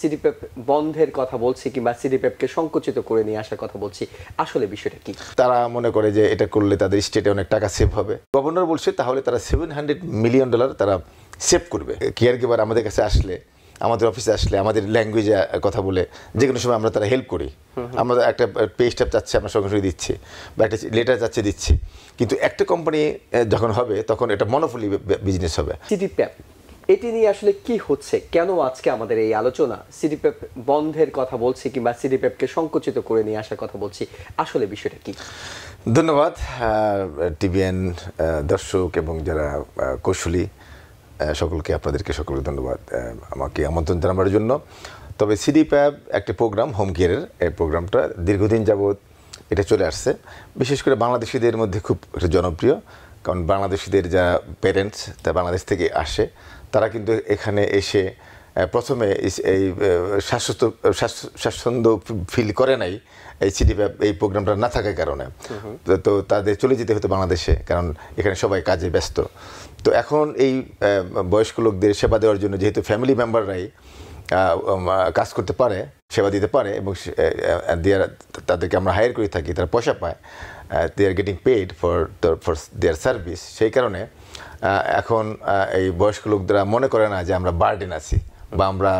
সিডিপেপ বন্ধের কথা বলছি কিংবা সিডিপেপকে সংকুচিত করে নিয়ে আসার কথা বলছি, আসলে বিষয়টা কি? তারা মনে করে যে এটা করলে তাদের স্টেটে অনেক টাকা সেভ হবে। গভর্নর বলছে তাহলে তারা $700 মিলিয়ন তারা সেভ করবে। কেয়ার গিভার আমাদের কাছে আসলে, আমাদের অফিসে আসলে, আমাদের ল্যাঙ্গুয়েজে কথা বলে যে কোনো সময় আমরা তারা হেল্প করি। আমরা একটা পে স্ট্যাপ চাচ্ছে আমরা সঙ্গে সঙ্গে দিচ্ছি, বা একটা লেটার চাচ্ছে দিচ্ছি। কিন্তু একটা কোম্পানি যখন হবে তখন এটা মনোপলি বিজনেস হবে। সিডিপেপ এটি নিয়ে আসলে কি হচ্ছে, কেন আজকে আমাদের এই আলোচনা? সিডিপেপ বন্ধের কথা বলছি কিংবা সিডিপেপকে সংকুচিত করে নিয়ে আসার কথা বলছি, আসলে বিষয়টা কি? ধন্যবাদ টিভিএন দর্শক এবং যারা কৌশলী সকলকে, আপনাদেরকে সকলকে ধন্যবাদ আমাকে আমন্ত্রণ জানাবার জন্য। তবে সিডিপেপ একটা প্রোগ্রাম, হোম কেয়ারের এই প্রোগ্রামটা দীর্ঘদিন যাবৎ এটা চলে আসছে। বিশেষ করে বাংলাদেশিদের মধ্যে খুব জনপ্রিয়, কারণ বাংলাদেশিদের যারা প্যারেন্টস তা বাংলাদেশ থেকে আসে, তারা কিন্তু এখানে এসে প্রথমে এই স্বাচ্ছন্দ্য ফিল করে নাই এই সিডিপেপ এই প্রোগ্রামটা না থাকার কারণে। তো তাদের চলে যেতে হতো বাংলাদেশে, কারণ এখানে সবাই কাজে ব্যস্ত। তো এখন এই বয়স্ক লোকদের সেবা দেওয়ার জন্য যেহেতু ফ্যামিলি মেম্বাররাই কাজ করতে পারে, সেবা দিতে পারে, এবং তাদেরকে আমরা হায়ার করে থাকি, তারা পয়সা পায়, they are getting paid for their service. সেই কারণে এখন এই বয়স্ক লোকরা মনে করে না যে আমরা বার্ডেন আছি, বা আমরা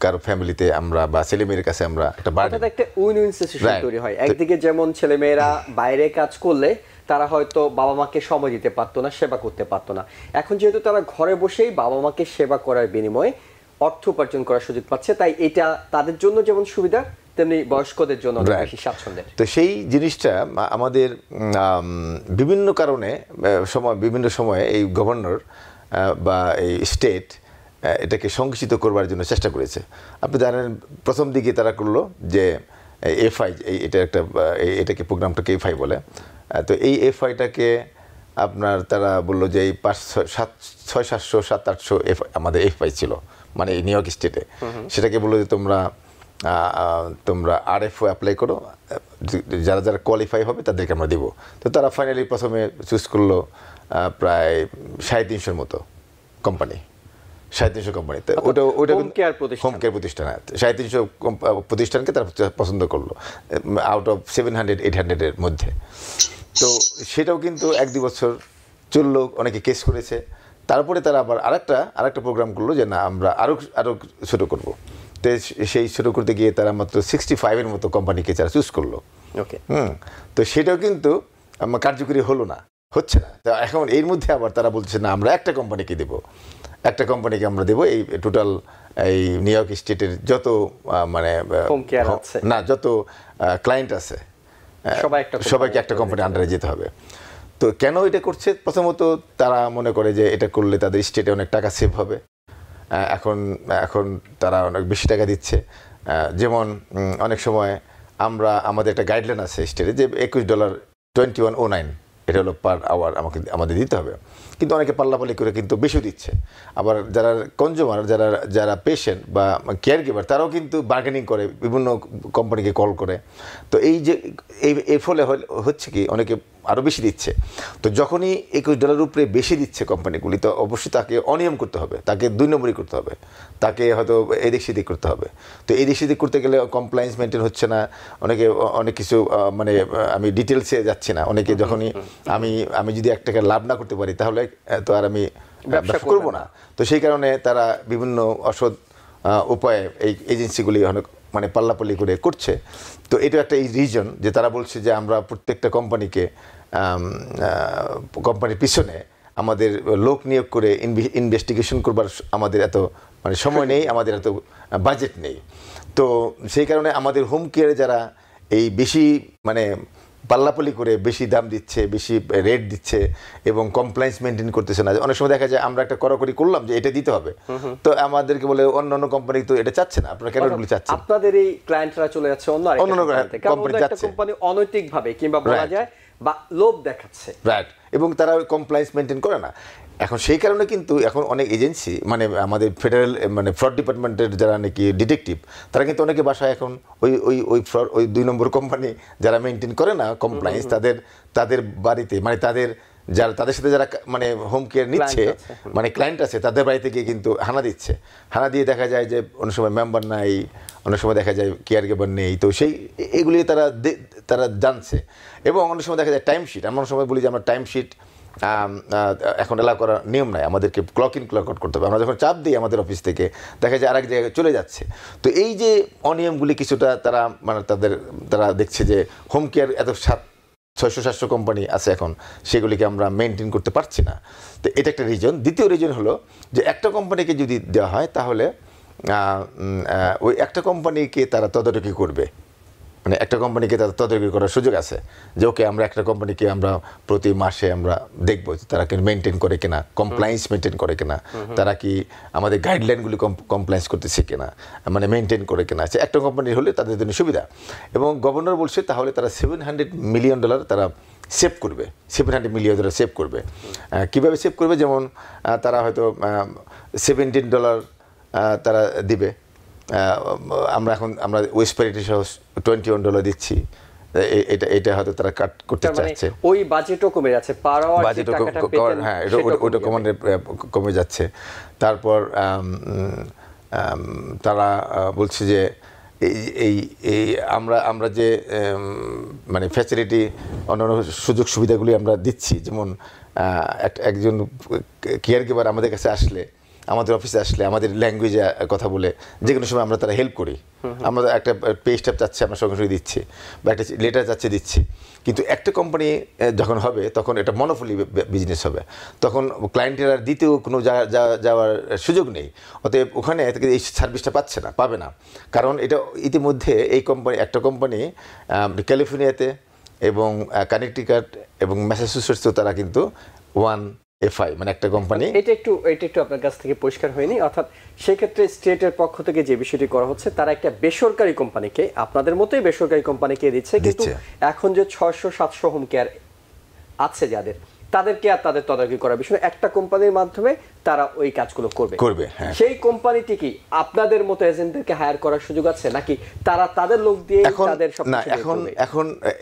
কারো ফ্যামিলিতে আমরা বা ছেলেমেয়ের কাছে আমরা একটা বার্ডেন। একটা উইন উইন সিচুয়েশন তৈরি হয়। একদিকে যেমন ছেলেমেয়েরা বাইরে কাজ করলে তারা হয়তো বাবা মাকে সময় দিতে পারতো না, সেবা করতে পারতো না। এখন যেহেতু তারা ঘরে বসেই বাবা মাকে সেবা করার বিনিময়ে অর্থ উপার্জন করার সুযোগ পাচ্ছে, তাই এটা তাদের জন্য যেমন সুবিধা, তেমনি বয়স্কদের জন্য বেশি স্বাচ্ছন্দ্যের। তো সেই জিনিসটা আমাদের বিভিন্ন কারণে বিভিন্ন সময়ে এই গভর্নর বা এই স্টেট এটাকে সংকুচিত করবার জন্য চেষ্টা করেছে। আপনি জানেন প্রথম দিকে তারা করলো যে এফআই, এটাকে প্রোগ্রামটাকে এফআই বলে। তো এই এফআইটাকে আপনার তারা বললো যে এই 600-700 আমাদের এফআই ছিল, মানে এই নিউ ইয়র্ক স্টেটে। সেটাকে বললো যে তোমরা আরএফও অ্যাপ্লাই করো, যারা যারা কোয়ালিফাই হবে তাদেরকে আমরা দেবো। তো তারা ফাইনালি প্রথমে চুজ করলো প্রায় 350 মতো কোম্পানি, 350 কোম্পানিতে। ওটা হোম কেয়ার প্রতিষ্ঠান, 350 প্রতিষ্ঠানকে তারা পছন্দ করলো আউট অফ 700-800 মধ্যে। তো সেটাও কিন্তু 1-2 বছর চললো, অনেকে কেস করেছে। তারপরে তারা আবার আরেকটা প্রোগ্রাম করলো যে না, আমরা আরও ছোটো করবো। তো সেই ছোটো করতে গিয়ে তারা মাত্র 65 মতো কোম্পানিকে তারা চুজ করলো। তো সেটাও কিন্তু কার্যকরী হচ্ছে না। তো এখন এর মধ্যে আবার তারা বলছে না, আমরা একটা কোম্পানিকে আমরা দেবো এই টোটাল এই নিউ ইয়র্ক স্টেটের যত যত ক্লায়েন্ট আছে সবাইকে একটা কোম্পানি আন্ডারে যেতে হবে। তো কেন এটা করছে? প্রথমত তারা মনে করে যে এটা করলে তাদের স্টেটে অনেক টাকা সেভ হবে। এখন তারা অনেক বেশি টাকা দিচ্ছে। যেমন অনেক সময় আমাদের একটা গাইডলাইন আছে স্টেটে যে $21.09 এটা হলো পার আওয়ার আমাদের দিতে হবে, কিন্তু অনেকে পাল্লাপাল্লি করে কিন্তু বেশি দিচ্ছে। আবার যারা কনজিউমার, যারা পেশেন্ট বা কেয়ার গিভার, তারাও কিন্তু বার্গেনিং করে, বিভিন্ন কোম্পানিকে কল করে। তো এর ফলে হচ্ছে কি, অনেকে আরও বেশি দিচ্ছে। তো যখনই $21 উপরে বেশি দিচ্ছে কোম্পানিগুলি, তো অবশ্যই তাকে অনিয়ম করতে হবে, তাকে 2 নম্বরই করতে হবে, তাকে হয়তো এদিক সেদিক করতে হবে। তো এদিক সেদিক করতে গেলে কমপ্লায়েন্স মেনটেন হচ্ছে না, অনেক কিছু আমি ডিটেলসে যাচ্ছি না। অনেকে যখনই আমি যদি $1 লাভ না করতে পারি, তাহলে তো আর আমি ব্যবসা করবো না। তো সেই কারণে তারা বিভিন্ন অসৎ উপায়ে এই এজেন্সিগুলি অনেক পাল্লাপাল্লি করে করছে। তো এটা একটা এই রিজন যে তারা বলছে যে আমরা প্রত্যেকটা কোম্পানির পিছনে আমাদের লোক নিয়োগ করে ইনভেস্টিগেশন করবার আমাদের এত সময় নেই, আমাদের এত বাজেট নেই। তো সেই কারণে আমাদের হোম কেয়ারে যারা এই বেশি পাল্লাপাল্লি করে বেশি দাম দিচ্ছে, বেশি রেট দিচ্ছে এবং কমপ্লায়েন্স মেনটেন করতেছে না। অনেক সময় দেখা যায় আমরা একটা কড়াকড়ি করলাম যে এটা দিতে হবে, তো আমাদেরকে বলে অন্য কোম্পানি তো এটা চাচ্ছে না, আপনারা কেন এগুলো চাচ্ছেন? আপনাদের এই ক্লায়েন্টরা চলে যাচ্ছে অন্য কোম্পানি যাচ্ছে, কোম্পানি অনৈতিকভাবে কিংবা বলা যায় বা লোভ দেখাচ্ছে, রাইট, এবং তারা কমপ্লায়েন্স মেনটেন করে না। এখন সেই কারণে কিন্তু এখন অনেক এজেন্সি আমাদের ফেডারেল ফ্রড ডিপার্টমেন্টের যারা নাকি ডিটেকটিভ, তারা কিন্তু অনেকে বাসায় এখন ওই 2 নম্বর কোম্পানি যারা মেনটেন করে না কমপ্লায়েন্স, তাদের বাড়িতে তাদের যারা তাদের সাথে যারা মানে হোম কেয়ার নিচ্ছে, মানে ক্লায়েন্ট আছে, তাদের বাড়িতে গিয়ে কিন্তু হানা দিচ্ছে। হানা দিয়ে দেখা যায় যে অনেক সময় মেম্বার নাই, অনেক সময় দেখা যায় কেয়ার গিভার নেই। তো সেই এগুলি তারা জানছে। এবং অনেক সময় দেখা যায় টাইমশিট, আমরা অনেক সময় বলি যে আমরা টাইমশিট এখন এলাও করার নিয়ম নাই, আমাদেরকে ক্লক ইন ক্লক আউট করতে হবে। আমরা যখন চাপ দিই আমাদের অফিস থেকে, দেখা যায় আরেক জায়গায় চলে যাচ্ছে। তো এই যে অনিয়মগুলি কিছুটা তারা মানে তারা দেখছে যে হোম কেয়ার এত 600-700 কোম্পানি আছে এখন, সেগুলিকে আমরা মেনটেন করতে পারছি না। তো এটা একটা রিজন। দ্বিতীয় রিজন হলো যে একটা কোম্পানিকে যদি দেওয়া হয় তাহলে ওই একটা কোম্পানিকে তারা তদারকি করবে, মানে একটা কোম্পানিকে তারা তদারকি করার সুযোগ আছে যে ওকে আমরা একটা কোম্পানিকে আমরা প্রতি মাসে আমরা দেখবো তারা কি মেনটেন করে কিনা, কমপ্লায়েন্স মেনটেন করে কিনা, তারা কি আমাদের গাইডলাইনগুলি কমপ্লায়েন্স করতেছে কিনা, মানে মেনটেন করে কিনা। আছে একটা কোম্পানি হলে তাদের জন্য সুবিধা। এবং গভর্নর বলছে তাহলে তারা $700 মিলিয়ন তারা সেভ করবে, $700 মিলিয়ন সেভ করবে। কীভাবে সেভ করবে? যেমন তারা হয়তো $17 তারা দিবে। আমরা ওয়েস্পারিটি সহ $21 দিচ্ছি। এটা হয়তো তারা কাট করতে চাচ্ছে। ওই বাজেটও কমে যাচ্ছে, বাজেটও হ্যাঁ ওটা কমে যাচ্ছে। তারপর তারা বলছে যে এই আমরা যে মানে ফ্যাসিলিটি অন্যান্য সুযোগ সুবিধাগুলি আমরা দিচ্ছি, যেমন একজন কেয়ার গিভার আমাদের কাছে আসলে, আমাদের অফিসে আসলে আমাদের ল্যাঙ্গুয়েজে কথা বলে যে কোনো সময় আমরা তারা হেল্প করি। আমরা একটা পে স্ট্যাপ চাচ্ছে আমরা সঙ্গে সঙ্গে দিচ্ছি, বা একটা লেটার চাচ্ছে দিচ্ছি। কিন্তু একটা কোম্পানি যখন হবে তখন এটা মনোপলি বিজনেস হবে, তখন ক্লায়েন্টের আর দ্বিতীয় কোনো যাওয়ার সুযোগ নেই। অতএব ওখানে এই সার্ভিসটা পাবে না। কারণ এটা ইতিমধ্যে এই একটা কোম্পানি ক্যালিফোর্নিয়াতে এবং কানেকটিকাট এবং ম্যাসাচুসেটসেও তারা কিন্তু FI মানে একটা কোম্পানি। এটা একটু আপনার কাছ থেকে পরিষ্কার হয়নি। অর্থাৎ সেক্ষেত্রে স্টেটের পক্ষ থেকে যে বিষয়টি করা হচ্ছে, তারা একটা বেসরকারি কোম্পানিকে, আপনাদের মতোই বেসরকারি কোম্পানিকে দিচ্ছে, কিন্তু এখন যে 600-700 হোম কেয়ার আছে যাদের, তাদেরকে আর তাদের তদারকি করার বিষয় একটা কোম্পানির মাধ্যমে তারা ওই কাজগুলো করবে। সেই কোম্পানিটি কি আপনাদের মতো এজেন্টদেরকে হায়ার করার সুযোগ আছে, নাকি তারা তাদের লোক দিয়ে তাদের সব? না,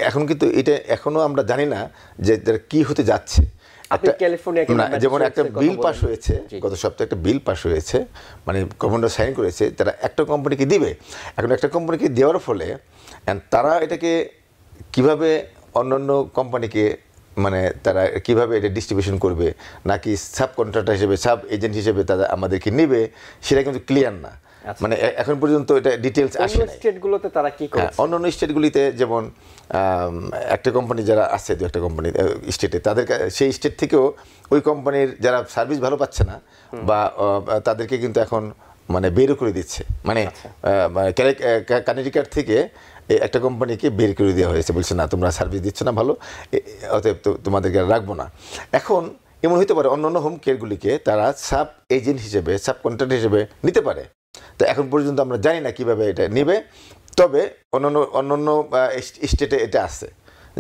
এখন কিন্তু এটা এখনো আমরা জানি না যে কি হতে যাচ্ছে। যেমন একটা বিল পাস হয়েছে গত সপ্তাহে, একটা বিল পাস হয়েছে, মানে গভর্নর সাইন করেছে, তারা একটা কোম্পানিকে দিবে। এখন একটা কোম্পানিকে দেওয়ার ফলে তারা এটাকে কিভাবে অন্যান্য কোম্পানিকে মানে তারা কিভাবে এটা ডিস্ট্রিবিউশন করবে, নাকি সাব কন্ট্রাক্টর হিসেবে, সাব এজেন্ট হিসেবে তারা আমাদেরকে নেবে, সেটা কিন্তু ক্লিয়ার না। মানে এখন পর্যন্ত এটা ডিটেইলস আসে না। স্টেটগুলোতে তারা কি করে? অন্যান্য স্টেটগুলিতে যেমন একটা কোম্পানি যারা আছে, দু একটা কোম্পানি স্টেটে, তাদের সেই স্টেট থেকেও ওই কোম্পানির যারা সার্ভিস ভালো পাচ্ছে না বা তাদেরকে কিন্তু এখন মানে বের করে দিচ্ছে। মানে কানেক্টিকাট থেকে একটা কোম্পানিকে বের করে দেওয়া হয়েছে, বলছে না তোমরা সার্ভিস দিচ্ছ না ভালো, অতএব তোমাদেরকে রাখবো না। এখন এমন হতে পারে অন্যান্য হোম কেয়ারগুলিকে তারা সাব এজেন্ট হিসেবে, সাব কন্ট্রাক্ট হিসেবে নিতে পারে। তো এখন পর্যন্ত আমরা জানি না কিভাবে এটা নেবে। তবে অন্যান্য স্টেটে এটা আছে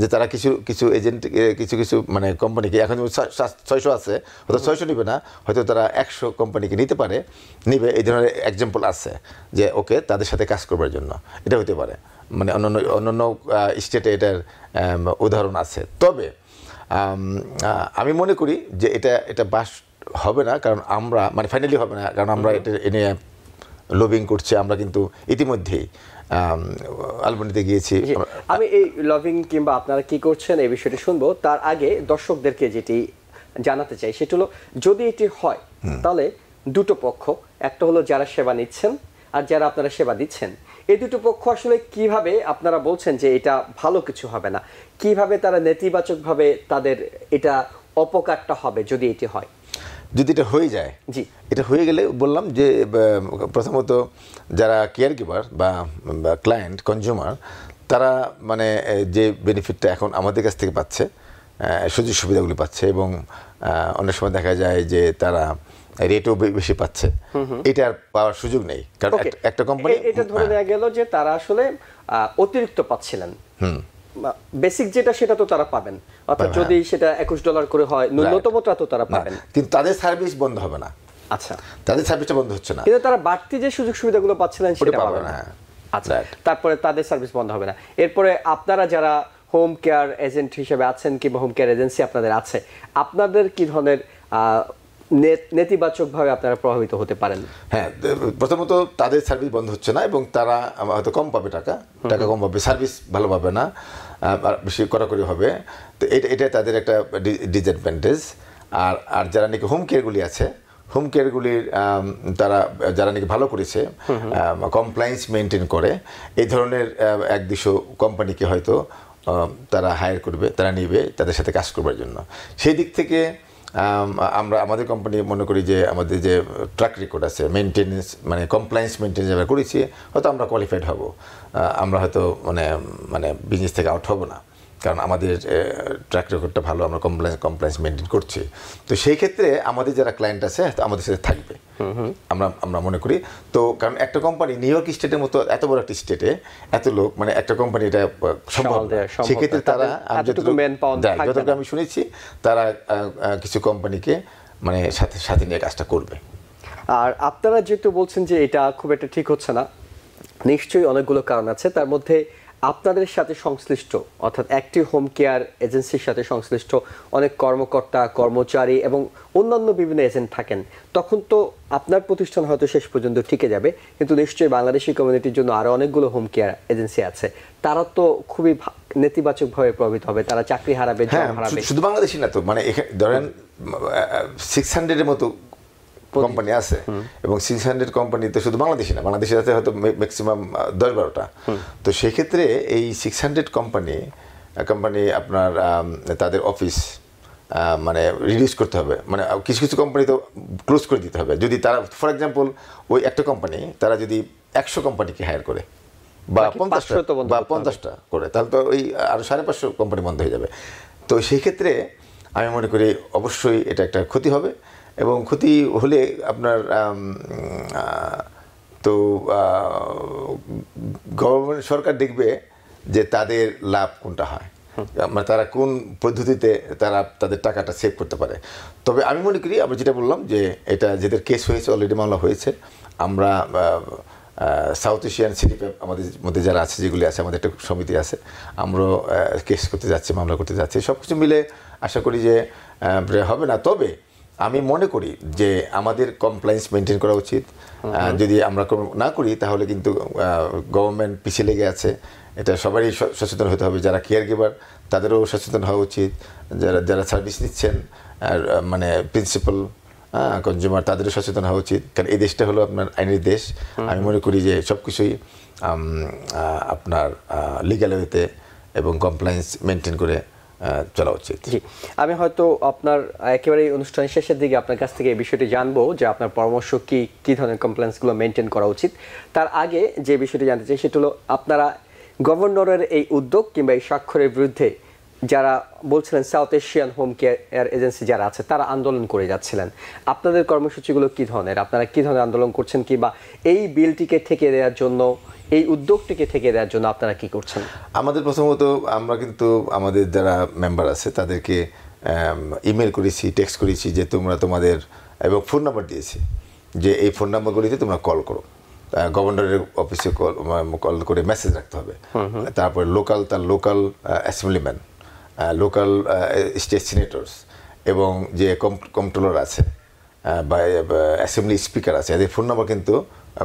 যে তারা কিছু এজেন্ট কিছু মানে কোম্পানিকে, এখন 600 আছে, হয়তো 600 নিবে না, হয়তো তারা 100 কোম্পানিকে নিতে পারে, নিবে। এই ধরনের এক্সাম্পল আছে যে ওকে তাদের সাথে কাজ করবার জন্য এটা হতে পারে। মানে অন্যান্য স্টেটে এটার উদাহরণ আছে। তবে আমি মনে করি যে এটা বাস হবে না, কারণ আমরা মানে ফাইনালি হবে না, কারণ আমরা এটা নিয়ে লবিং করছি। আমরা কিন্তু ইতিমধ্যেই আলবানিতে গিয়েছি। আমি এই লবিং কিংবা আপনারা কি করছেন এই বিষয়টি শুনবো, তার আগে দর্শকদেরকে যেটি জানাতে চাই সেটা হলো, যদি এটি হয় তাহলে দুটো পক্ষ, একটা হলো যারা সেবা নিচ্ছেন আর যারা আপনারা সেবা দিচ্ছেন, এই দুটো পক্ষ আসলে কিভাবে, আপনারা বলছেন যে এটা ভালো কিছু হবে না, কিভাবে তারা নেতিবাচকভাবে তাদের এটা অপকারটা হবে যদি এটি হয়? যদি এটা হয়ে যায়, এটা হয়ে গেলে বললাম যে প্রথমত যারা কেয়ার গিভার বা ক্লায়েন্ট কনজিউমার, তারা মানে যে বেনিফিটটা এখন আমাদের কাছ থেকে পাচ্ছে, সুযোগ সুবিধাগুলি পাচ্ছে, এবং অনেক সময় দেখা যায় যে তারা রেটও বেশি পাচ্ছে, এটা আর পাওয়ার সুযোগ নেই। কারণ একটা কোম্পানি, এটা ধরে নেওয়া গেল যে তারা আসলে অতিরিক্ত পাচ্ছিলেন, বেসিক যেটা সেটা তো তারা পাবেন, অর্থাৎ যদি সেটা $21 করে হয় ন্যূনতমটা তো তারা পাবেন, কিন্তু তাদের সার্ভিস বন্ধ হবে না। আচ্ছা, তাদের সার্ভিসটা বন্ধ হচ্ছে না, কিন্তু তারা বাড়তি যে সুযোগ সুবিধাগুলো পাচ্ছিলেন সেটা পাবে না। আচ্ছা, তারপরে তাদের সার্ভিস বন্ধ হবে না। এরপরে আপনারা যারা হোম কেয়ার এজেন্ট হিসেবে আছেন কিংবা হোম কেয়ার এজেন্সি আপনাদের আছে, আপনাদের কি ধরনের নেতিবাচকভাবে আপনারা প্রভাবিত হতে পারেন? হ্যাঁ, প্রথমত তাদের সার্ভিস বন্ধ হচ্ছে না এবং তারা হয়তো কম পাবে, টাকা কম পাবে, সার্ভিস ভালো পাবে না, বেশি কড়াকড়ি হবে। তো এটা তাদের একটা ডিসঅ্যাডভান্টেজ। আর যারা নাকি হোম কেয়ারগুলি আছে, হোম কেয়ারগুলির তারা যারা নাকি ভালো করেছে, কমপ্লায়েন্স মেনটেন করে, এই ধরনের 1-200 কোম্পানিকে হয়তো তারা হায়ার করবে, তারা নিবে তাদের সাথে কাজ করবার জন্য। সেই দিক থেকে আমরা আমাদের কোম্পানি মনে করি যে আমাদের যে ট্র্যাক রেকর্ড আছে মেনটেনেন্স, মানে কমপ্লায়েন্স মেনটেন্স যারা করেছি, হয়তো আমরা কোয়ালিফাইড হব, আমরা হয়তো মানে বিজনেস থেকে আউট হব না, কারণ আমাদের ট্র্যাক রেকর্ডটা ভালো, আমরা কমপ্লায়েন্স মেনটেন করছি। তো সেই ক্ষেত্রে আমাদের যারা ক্লায়েন্ট আছে আমাদের সাথে থাকবে, আমরা মনে করি। তো কারণ একটা কোম্পানি নিউ ইয়র্ক স্টেটের মতো এত বড় একটা স্টেটে এত লোক, মানে একটা কোম্পানি এটা সম্ভব, সেক্ষেত্রে তারা যতটুকু আমি শুনেছি তারা কিছু কোম্পানিকে মানে সাথে নিয়ে কাজটা করবে। আর আপনারা যেহেতু বলছেন যে এটা খুব একটা ঠিক হচ্ছে না, নিশ্চয়ই অনেকগুলো কারণ আছে, তার মধ্যে আপনাদের সাথে সংশ্লিষ্ট অর্থাৎ একটি হোম কেয়ার এজেন্সির সাথে সংশ্লিষ্ট অনেক কর্মকর্তা, কর্মচারী এবং অন্যান্য বিভিন্ন এজেন্ট থাকেন, তখন তো আপনার প্রতিষ্ঠান হয়তো শেষ পর্যন্ত টিকে যাবে, কিন্তু নিশ্চয়ই বাংলাদেশি কমিউনিটির জন্য আরো অনেকগুলো হোম কেয়ার এজেন্সি আছে, তারা তো খুবই নেতিবাচকভাবে প্রভাবিত হবে, তারা চাকরি হারাবে, জব হারাবে। শুধু বাংলাদেশি না তো, মানে ধরেন 600-এর মতো কোম্পানি আছে এবং 600 কোম্পানি তো শুধু বাংলাদেশি না, বাংলাদেশি আছে হয়তো ম্যাক্সিমাম 10-12টা। তো সেক্ষেত্রে এই 600 কোম্পানি আপনার তাদের অফিস মানে রিডিউস করতে হবে, মানে কিছু কিছু কোম্পানি তো ক্লোজ করে দিতে হবে। যদি তারা ফর এক্সাম্পল ওই একটা কোম্পানি তারা যদি 100 কোম্পানিকে হায়ার করে বা 50টা করে, তাহলে তো ওই আরো 550 কোম্পানি বন্ধ হয়ে যাবে। তো সেই ক্ষেত্রে আমি মনে করি অবশ্যই এটা একটা ক্ষতি হবে, এবং ক্ষতি হলে আপনার তো গভর্নমেন্ট সরকার দেখবে যে তাদের লাভ কোনটা হয়, মানে তারা কোন পদ্ধতিতে তারা তাদের টাকাটা সেভ করতে পারে। তবে আমি মনে করি আমরা যেটা বললাম যে এটা যেদের কেস হয়েছে, অলরেডি মামলা হয়েছে, আমরা সাউথ এশিয়ান সিটিপ্যাপ আমাদের মধ্যে যারা আছে, যেগুলি আছে, আমাদের একটা সমিতি আছে, আমরাও কেস করতে যাচ্ছি, মামলা করতে যাচ্ছি, সব কিছু মিলে আশা করি যে হবে না। তবে আমি মনে করি যে আমাদের কমপ্লায়েন্স মেনটেন করা উচিত। যদি আমরা না করি তাহলে কিন্তু গভর্নমেন্ট পিছিয়ে লেগে আছে, এটা সবারই সচেতন হতে হবে। যারা কেয়ার গিভার তাদেরও সচেতন হওয়া উচিত, যারা সার্ভিস নিচ্ছেন মানে প্রিন্সিপাল কনজিউমার তাদেরও সচেতন হওয়া উচিত, কারণ এই দেশটা হলো আপনার আইনের দেশ। আমি মনে করি যে সব কিছুই আপনার লিগ্যাল ওয়েতে এবং কমপ্লায়েন্স মেনটেন করে চলা উচিত। জি, আমি হয়তো আপনার একেবারে অনুষ্ঠানের শেষের দিকে আপনার কাছ থেকে এই বিষয়টি জানবো যে আপনার পরামর্শ কি ধরনের কমপ্লেন্সগুলো মেনটেন করা উচিত। তার আগে যে বিষয়টি জানতে চাই সেটা হলো আপনারা গভর্নরের এই উদ্যোগ কিংবা এই স্বাক্ষরের বিরুদ্ধে যারা বলছিলেন south Asian home care agency যারা আছে তারা আন্দোলন করে যাচ্ছিলেন, আপনাদের কর্মসূচিগুলো কি ধরনের, আপনারা কি ধরনের আন্দোলন করছেন, কিংবা এই বিলটিকে ঠেকিয়ে দেওয়ার জন্য, এই উদ্যোগটিকে ঠেকিয়ে দেওয়ার জন্য আপনারা কি করছেন? আমাদের প্রথমত আমরা কিন্তু আমাদের যারা মেম্বার আছে তাদেরকে ইমেল করেছি, টেক্সট করেছি যে তোমরা তোমাদের, এবং ফোন নাম্বার দিয়েছি যে এই ফোন নাম্বারগুলিতে তোমরা কল করো, গভর্নরের অফিসে কল করে মেসেজ রাখতে হবে। তারপরে তার লোকাল অ্যাসেম্বলিম্যান, লোকাল স্টেট সিনেটরস এবং যে কন্ট্রোলার আছে বা অ্যাসেম্বলি স্পিকার আছে, এদের ফোন নাম্বার কিন্তু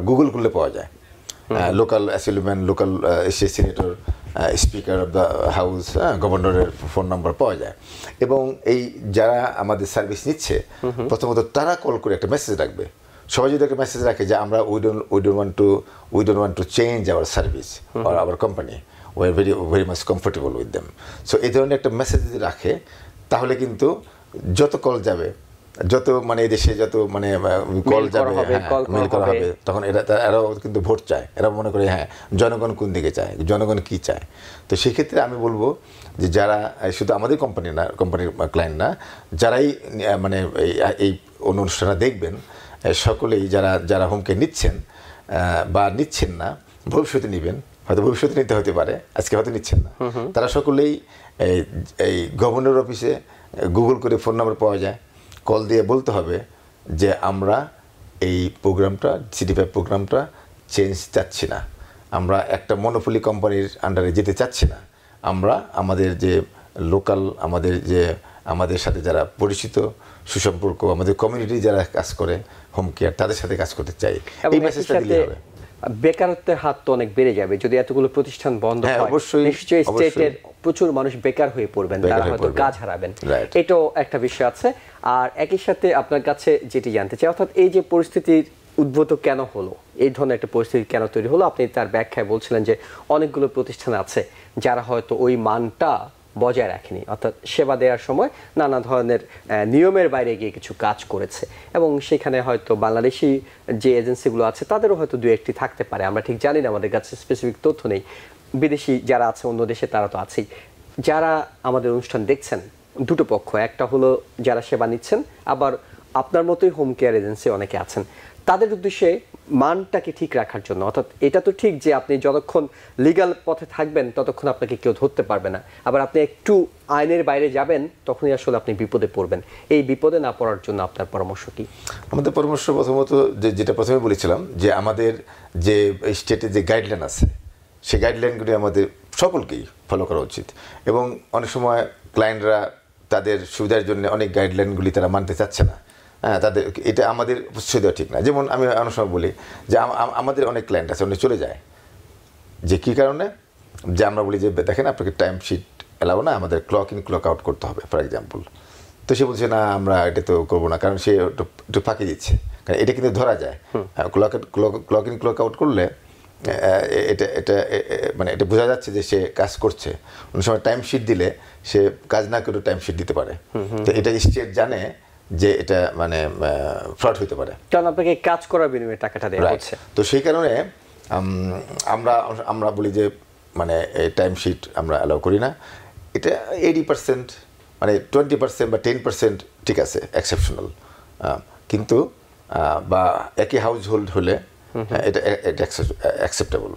গুগল করলে পাওয়া যায়। Local assemblyman, local state senator, speaker of the house, গভর্নরের ফোন নাম্বার পাওয়া যায়। এবং এই যারা আমাদের সার্ভিস নিচ্ছে প্রথমত তারা কল করে একটা মেসেজ রাখবে। সবাই যদি একটা মেসেজ রাখে যে আমরা we don't want to change our service or hour company, we are very much comfortable with them. So এই ধরনের একটা মেসেজ যদি রাখে তাহলে কিন্তু যত কল যাবে, যত মানে এই দেশে যত মানে কল যাবে, মেল করা হবে, তখন এরাও কিন্তু ভোট চায়। এরা মনে করে হ্যাঁ জনগণ কোন দিকে চায়, জনগণ কি চায়। তো সেক্ষেত্রে আমি বলবো যে যারা শুধু আমাদের কোম্পানির ক্লায়েন্ট না, যারাই মানে এই অনুষ্ঠানটা দেখবেন, সকলেই যারা হোমকে নিচ্ছেন বা নিচ্ছেন না, ভবিষ্যতে নেবেন, হয়তো ভবিষ্যতে নিতে হতে পারে, আজকে হয়তো নিচ্ছেন না, তারা সকলেই এই গভর্নর অফিসে গুগল করে ফোন নাম্বার পাওয়া যায়, কল দিয়ে বলতে হবে যে আমরা এই প্রোগ্রামটা সিটি5 প্রোগ্রামটা চেঞ্জ চাচ্ছি না, আমরা একটা মনোপলি কোম্পানির আন্ডারে যেতে চাচ্ছি না, আমরা আমাদের যে লোকাল আমাদের সাথে যারা পরিচিত সুসম্পর্ক আমাদের কমিউনিটি যারা কাজ করে হোম কেয়ার তাদের সাথে কাজ করতে চাই, এই মেসেজটা দিলে হবে। বেকারত্বের হাত তো অনেক বেড়ে যাবে যদি এতগুলো প্রতিষ্ঠান বন্ধ হয়, অবশ্যই নিশ্চয়ই স্টেটের প্রচুর মানুষ বেকার হয়ে পড়বেন, তারা হয়তো কাজ হারাবেন, এটাও একটা বিষয় আছে। আর একই সাথে আপনার কাছে যেটি জানতে চাই, অর্থাৎ এই যে পরিস্থিতির উদ্ভূত কেন হলো, এই ধরনের একটা পরিস্থিতি কেন তৈরি হলো, আপনি তার ব্যাখ্যায় বলছিলেন যে অনেকগুলো প্রতিষ্ঠান আছে যারা হয়তো ওই মানটা বজায় রাখেনি, অর্থাৎ সেবা দেওয়ার সময় নানা ধরনের নিয়মের বাইরে গিয়ে কিছু কাজ করেছে, এবং সেখানে হয়তো বাংলাদেশি যে এজেন্সিগুলো আছে তাদেরও হয়তো দু একটি থাকতে পারে, আমরা ঠিক জানি না, আমাদের কাছে স্পেসিফিক তথ্য নেই। বিদেশি যারা আছে অন্য দেশে তারা তো আছেই। যারা আমাদের অনুষ্ঠান দেখছেন দুটো পক্ষ, একটা হলো যারা সেবা নিচ্ছেন, আবার আপনার মতোই হোম কেয়ার এজেন্সি অনেকে আছেন, তাদের উদ্দেশ্যে মানটাকে ঠিক রাখার জন্য, অর্থাৎ এটা তো ঠিক যে আপনি যতক্ষণ লিগ্যাল পথে থাকবেন ততক্ষণ আপনাকে কেউ ধরতে পারবে না, আবার আপনি একটু আইনের বাইরে যাবেন তখনই আসলে আপনি বিপদে পড়বেন। এই বিপদে না পড়ার জন্য আপনার পরামর্শ কি? আমাদের পরামর্শ প্রথমত যেটা প্রথমে বলেছিলাম যে আমাদের যে স্টেটে যে গাইডলাইন আছে সেই গাইডলাইনগুলি আমাদের সকলকেই ফলো করা উচিত, এবং অনেক সময় ক্লায়েন্টরা তাদের সুবিধার জন্য অনেক গাইডলাইনগুলি তারা মানতে চাচ্ছে না। হ্যাঁ, তাদের এটা আমাদের প্রশ্রয় দেওয়া ঠিক না। যেমন আমি অনেক সময় বলি যে আমাদের অনেক ক্লায়েন্ট আছে অনেক চলে যায়, যে কী কারণে, যে আমরা বলি যে দেখেন আপনাকে টাইম শিট এলাও না, আমাদের ক্লক ইন ক্লক আউট করতে হবে ফর এক্সাম্পল। তো সে বলছে না আমরা এটা তো করবো না, কারণ সে একটু ফাঁকি দিচ্ছে, কারণ এটা কিন্তু ধরা যায়। ক্লক ইন ক্লক আউট করলে এটা এটা মানে এটা বোঝা যাচ্ছে যে সে কাজ করছে। অনেক সময় টাইম শিট দিলে সে কাজ না করে টাইম শিট দিতে পারে, তো এটা স্টেট জানে যে এটা মানে ফ্রড হতে পারে, কারণ আপনাকে কাজ করার বিনিময়ে টাকাটা দেওয়া হচ্ছে। তো সেই কারণে আমরা বলি যে মানে টাইম শিট আমরা অ্যালাউ করি না। এটা 80% মানে 20% বা 10% ঠিক আছে এক্সেপশনাল, কিন্তু বা একই হাউস হোল্ড হলে এটা অ্যাকসেপ্টেবল।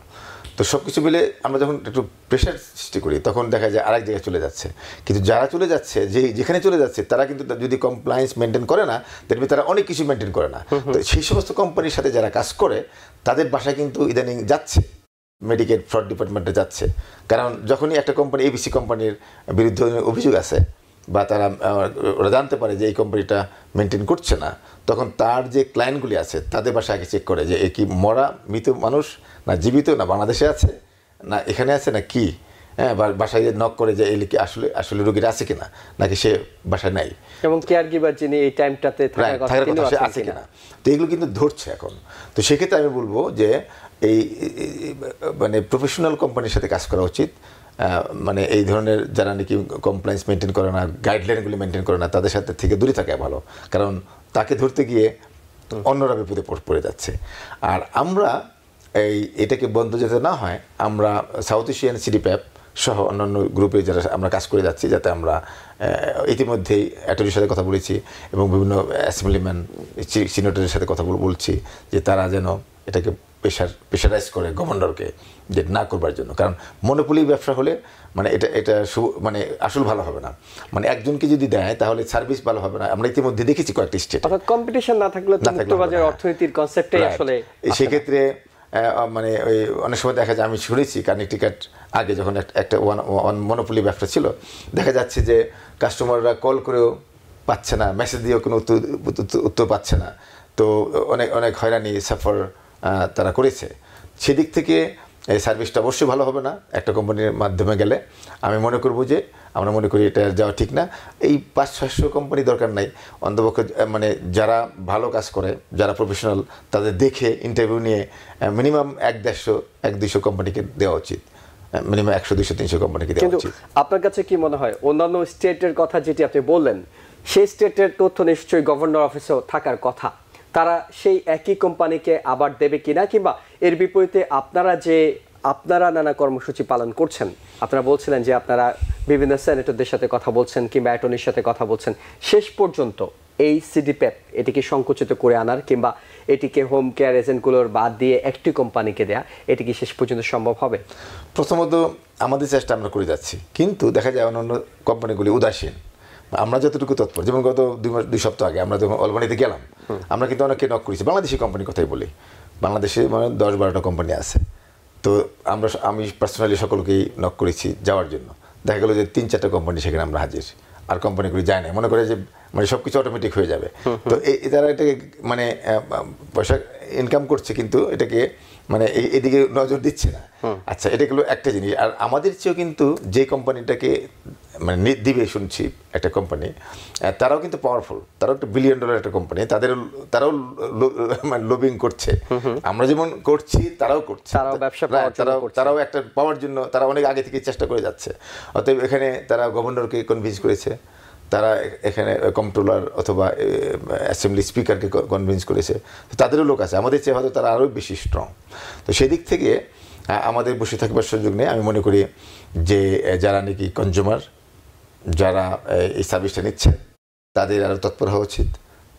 তো সব কিছু মিলে আমরা যখন একটু প্রেশার সৃষ্টি করি তখন দেখা যায় আরেক জায়গায় চলে যাচ্ছে, কিন্তু যারা চলে যাচ্ছে যেখানে চলে যাচ্ছে তারা কিন্তু যদি কমপ্লায়েন্স মেনটেন করে না, দেখবে তারা অনেক কিছু মেনটেন করে না। তো সেই সমস্ত কোম্পানির সাথে যারা কাজ করে তাদের বাসায় কিন্তু ইদানিং যাচ্ছে, মেডিকেল ফ্রড ডিপার্টমেন্টে যাচ্ছে, কারণ যখনই একটা কোম্পানি এবিসি কোম্পানির বিরুদ্ধে অভিযোগ আছে বা ওরা জানতে পারে যে এই কোম্পানিটা মেনটেন করছে না, তখন তার যে ক্লায়েন্টগুলি আছে তাদের বাসায় আগে চেক করে যে এ কি মরা মৃত মানুষ না জীবিত, না বাংলাদেশে আছে না এখানে আছে না কি, হ্যাঁ, বাসায় নক করে যে এই কি আসলে রোগীরা আছে কিনা, নাকি সে বাসায় নাই, এবং কেয়ার গিভার যিনি এই টাইমটাতে থাকার কথা সে আছে কিনা। তো এগুলো কিন্তু ধরছে এখন। তো সেক্ষেত্রে আমি বলবো যে এই মানে প্রফেশনাল কোম্পানির সাথে কাজ করা উচিত। মানে এই ধরনের যারা নাকি কমপ্লায়েন্স মেনটেন করে না, গাইডলাইনগুলি মেনটেন করে না, তাদের সাথে থেকে দূরে থাকা ভালো, কারণ তাকে ধরতে গিয়ে অন্যরা বিপদে পড়ে যাচ্ছে। আর আমরা এটাকে বন্ধ যাতে না হয়, আমরা সাউথ এশিয়ান সিডিপ্যাপ সহ অন্যান্য গ্রুপে যারা আমরা কাজ করে যাচ্ছি, যাতে আমরা ইতিমধ্যেই অ্যাটর্নির সাথে কথা বলেছি এবং বিভিন্ন অ্যাসেম্বলিম্যান সিনেটরের সাথে কথা বলছি যে তারা যেন এটাকে প্রেশারাইজ করে গভর্নরকে যে না করবার জন্য, কারণ মনোপলি ব্যবসা হলে মানে এটা মানে আসল ভালো হবে না, মানে একজনকে যদি দেয় তাহলে সার্ভিস ভালো হবে না। আমরা ইতিমধ্যে দেখেছি কয়েকটা স্টেট, অর্থাৎ কম্পিটিশন না থাকলে মুক্তবাজার অর্থনীতির কনসেপ্টে আসলে সেক্ষেত্রে মানে ওই অনেক সময় দেখা যায়, আমি শুনেছি কানেকটিকাট আগে যখন একটা ওয়ান মনোপলি ব্যবসা ছিল, দেখা যাচ্ছে যে কাস্টমাররা কল করেও পাচ্ছে না, মেসেজ দিয়েও কোনো উত্তর পাচ্ছে না, তো অনেক হয়রানি সাফার তারা করেছে। সেদিক থেকে এই সার্ভিসটা অবশ্যই ভালো হবে না একটা কোম্পানির মাধ্যমে গেলে। আমি আমরা মনে করি এটা যাওয়া ঠিক না। এই 500-600 কোম্পানি দরকার নাই, অন্তপক্ষে মানে যারা ভালো কাজ করে, যারা প্রফেশনাল, তাদের দেখে ইন্টারভিউ নিয়ে মিনিমাম 100-150 কোম্পানিকে দেওয়া উচিত, মিনিমাম 100-200-300 কোম্পানিকে দেওয়া উচিত। আপনার কাছে কি মনে হয় অন্যান্য স্টেটের কথা যেটি আপনি বললেন, সেই স্টেটের তথ্য নিশ্চয়ই গভর্নর অফিসেও থাকার কথা, তারা সেই একই কোম্পানিকে আবার দেবে কিনা, কিংবা এর বিপরীতে আপনারা নানা কর্মসূচি পালন করছেন, আপনারা বলছিলেন যে আপনারা বিভিন্ন সেনেটরদের সাথে কথা বলছেন কিংবা অ্যাটর্নির সাথে কথা বলছেন, শেষ পর্যন্ত এই সিডিপ্যাপ এটিকে সংকুচিত করে আনার কিংবা এটিকে হোম কেয়ার এজেন্টগুলোর বাদ দিয়ে একটি কোম্পানিকে দেয়া, এটি কি শেষ পর্যন্ত সম্ভব হবে? প্রথমত আমাদের চেষ্টা আমরা করে যাচ্ছি, কিন্তু দেখা যায় অন্যান্য কোম্পানিগুলি উদাসীন। আমরা যতটুকু তৎপর, যেমন গত 2 সপ্তাহ আগে আমরা যখন অলবানিতে গেলাম, আমরা কিন্তু অনেককে নক করেছি, বাংলাদেশি কোম্পানির কথাই বলি, বাংলাদেশে মানে 10-12টা কোম্পানি আছে, তো আমি পার্সোনালি সকলকেই নক করেছি যাওয়ার জন্য। দেখা গেলো যে 3-4টা কোম্পানি সেখানে আমরা হাজির, আর কোম্পানিগুলি যায় না, মনে করে যে মানে সব কিছু অটোমেটিক হয়ে যাবে। তো তারা এটাকে মানে পয়সা ইনকাম করছে, কিন্তু এটাকে মানে এদিকে নজর দিচ্ছে না। আচ্ছা, এটা গেলো একটা জিনিস। আর আমাদের চেয়েও কিন্তু যে কোম্পানিটাকে মানে দিবে শুনছি একটা কোম্পানি, তারাও কিন্তু পাওয়ারফুল, তারাও একটা $1 বিলিয়ন একটা কোম্পানি, তারাও মানে লবিং করছে। আমরা যেমন করছি তারাও করছে, তারাও একটা পাওয়ার জন্য তারা অনেক আগে থেকে চেষ্টা করে যাচ্ছে। অতএব এখানে তারা গভর্নরকে কনভিন্স করেছে, তারা এখানে কন্ট্রোলার অথবা অ্যাসেম্বলি স্পিকারকে কনভিন্স করেছে। তাদেরও লোক আছে, আমাদের চেয়ে হয়তো তারা আরও বেশি স্ট্রং। তো সেদিক থেকে আমাদের বসে থাকবার সুযোগ নেই। আমি মনে করি যে যারা নাকি কনজিউমার, যারা এই সার্ভিসটা নিচ্ছে, তাদের আরও তৎপর হওয়া উচিত।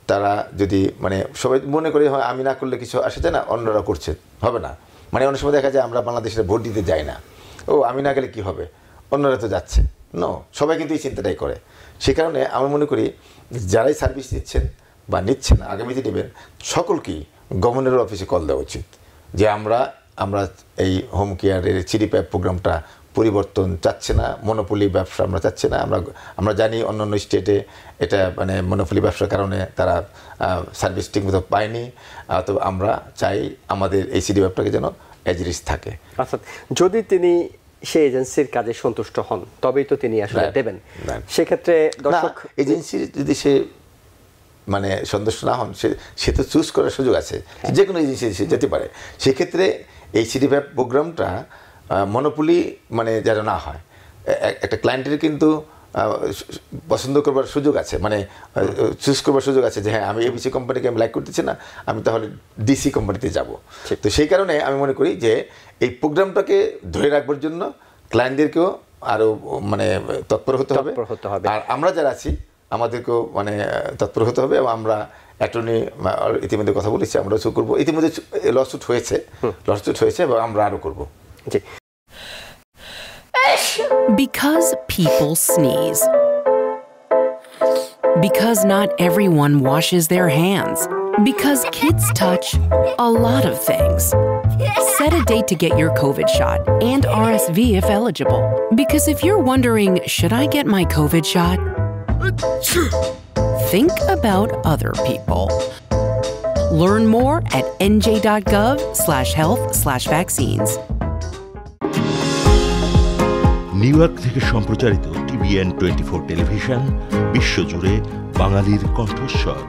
তারা যদি মানে সবাই মনে করে হয় আমি না করলে কিছু আসে যায় না, অন্যরা করছে, হবে না। মানে অনেক সময় দেখা যায় আমরা বাংলাদেশে ভোট দিতে যাই না, ও আমি না গেলে কি হবে, অন্যরা তো যাচ্ছে। সবাই কিন্তু এই চিন্তাটাই করে। সে কারণে আমি মনে করি যারাই সার্ভিস দিচ্ছেন বা নিচ্ছেন, আগামীতে নেবেন, সকলকেই গভর্নরের অফিসে কল দেওয়া উচিত যে আমরা এই হোম কেয়ারের চিডিপ্যাপ প্রোগ্রামটা পরিবর্তন চাচ্ছে না, মনোপলি ব্যবসা আমরা চাচ্ছি না। আমরা জানি অন্যান্য স্টেটে এটা মানে মনোপলি ব্যবসার কারণে তারা সার্ভিস ঠিকমতো পায়নি। তো আমরা চাই আমাদের এই চিডিপ্যাপটাকে যেন এজিরিস থাকে। আচ্ছা, যদি তিনি সেই এজেন্সির কাজে সন্তুষ্ট হন তবেই তো তিনি আসলে দেবেন। সেক্ষেত্রে দর্শক, এজেন্সির যদি সে মানে সন্তুষ্ট না হন, সে তো চুজ করার সুযোগ আছে, যে কোনো এজেন্সি সে যেতে পারে। সেক্ষেত্রে এই চিডিপ্যাপ প্রোগ্রামটা মনোপলি মানে যেন না হয়। একটা ক্লায়েন্টের কিন্তু পছন্দ করবার সুযোগ আছে, মানে চুজ করবার সুযোগ আছে যে হ্যাঁ আমি এবিসি কোম্পানিকে আমি লাইক করতেছি না, আমি তাহলে ডিসি কোম্পানিতে যাব। তো সেই কারণে আমি মনে করি যে এই প্রোগ্রামটাকে ধরে রাখবার জন্য ক্লায়েন্টদেরকেও আরও মানে তৎপর হতে হবে। আর আমরা যারা আছি আমাদেরকেও মানে তৎপর হতে হবে। এবং আমরা অ্যাটর্নি ইতিমধ্যে কথা বলেছি, আমরাও করবো। ইতিমধ্যে লসুট হয়েছে এবং আমরা আরও করবো। Because people sneeze. Because not everyone washes their hands. Because kids touch a lot of things. Set a date to get your COVID shot and RSV if eligible. Because if you're wondering, should I get my COVID shot? Think about other people. Learn more at nj.gov/health/vaccines. New York থেকে সম্প্রচারিত TVN 24 television বিশ্বজুড়ে বাঙালির কণ্ঠস্বর।